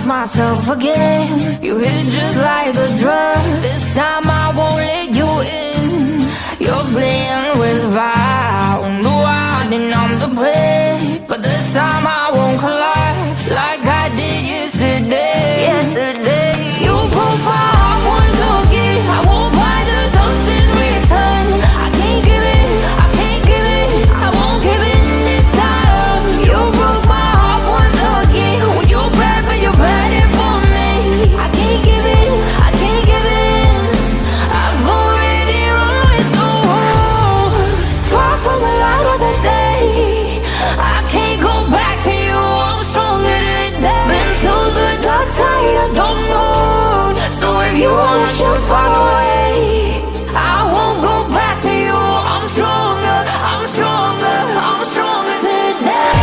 lost myself again. You hit just like a drug. This time I won't let you in. You're playing with fire. No, I didn't, I'm the prey. But this time I won't collide like I did yesterday. You broke my heart once again. I won't buy the dust in return. I can't give in, I can't give in, I won't give in this time. You broke my heart once again. Well, you're bad, but you're bad it for me. I can't give in, I can't give in. I've already run with the wolves. Far from the light of the day. I can't go back to you, I'm stronger today. Been to the dark side, I don't know. So if you wanna shoot far away, I won't go back to you. I'm stronger, I'm stronger, I'm stronger today.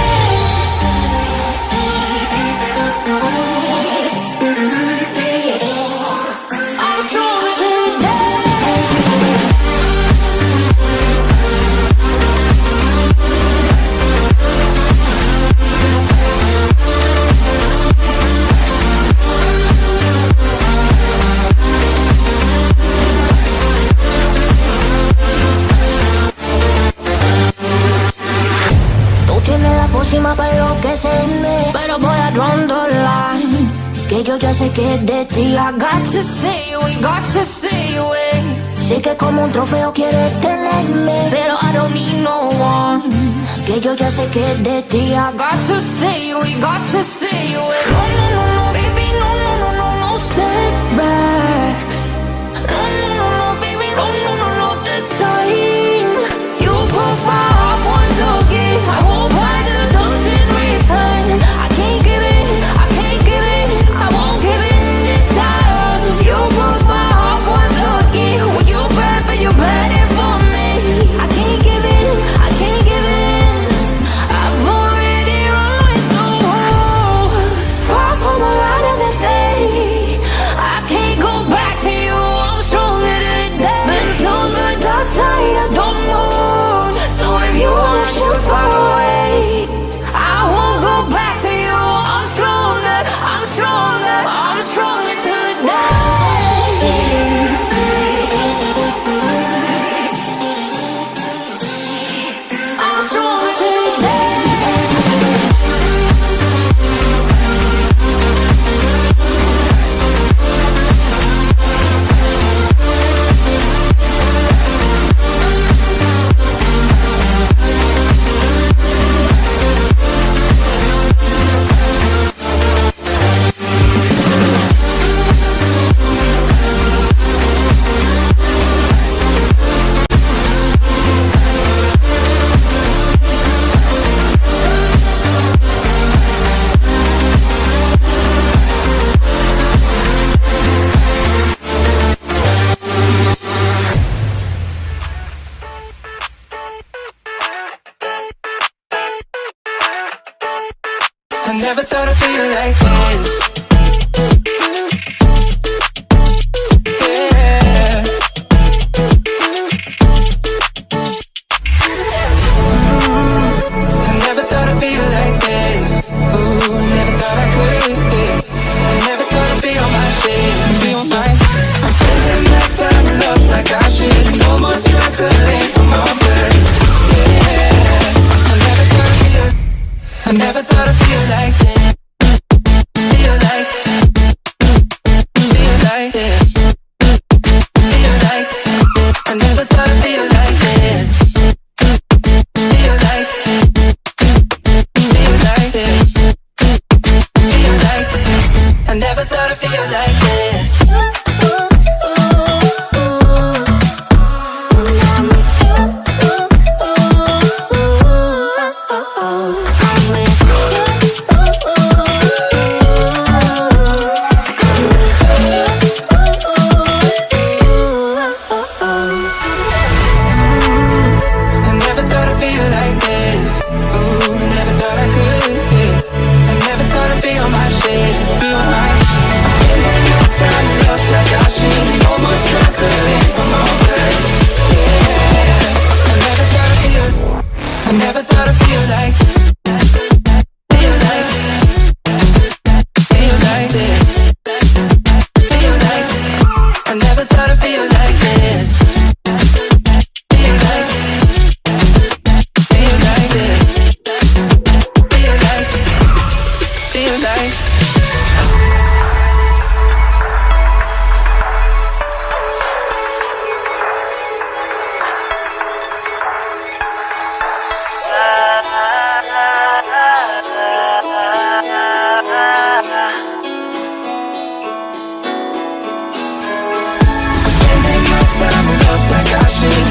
I'm stronger today. Para enloquecerme, pero voy a draw the line. Que yo ya sé que es de ti. I got to stay away, got to stay away. Sé que como un trofeo quieres tenerme, pero I don't need no one. Que yo ya sé que es de ti. I got to stay away, got to stay away. No, no, no, no, baby, no, no, no, no, no setbacks. No, no, no, no, baby, no, no, no, no, this time. You broke my heart once again. I won't buy the dust in return. I can't give in, I can't give in, I won't give in this time. You broke my heart once again. Well, you're bad, but you're bad it for me. I can't give in, I can't give in. I've already run with the wolves. Far from the light of the day. I can't go back to you, I'm stronger today. Been to the dark side, I don't know. So if you wanna shoot far away, I won't go back to you. I'm stronger, I'm stronger, I'm stronger today. I'm stronger today. I never thought I'd feel like this. Yeah. I never thought I'd feel like this. Ooh, never thought I could. I never thought I'd be on my shit and be on mine. I'm spending my time in love like I should. No more struggling for my blood. Yeah. I never thought I'd feel like this.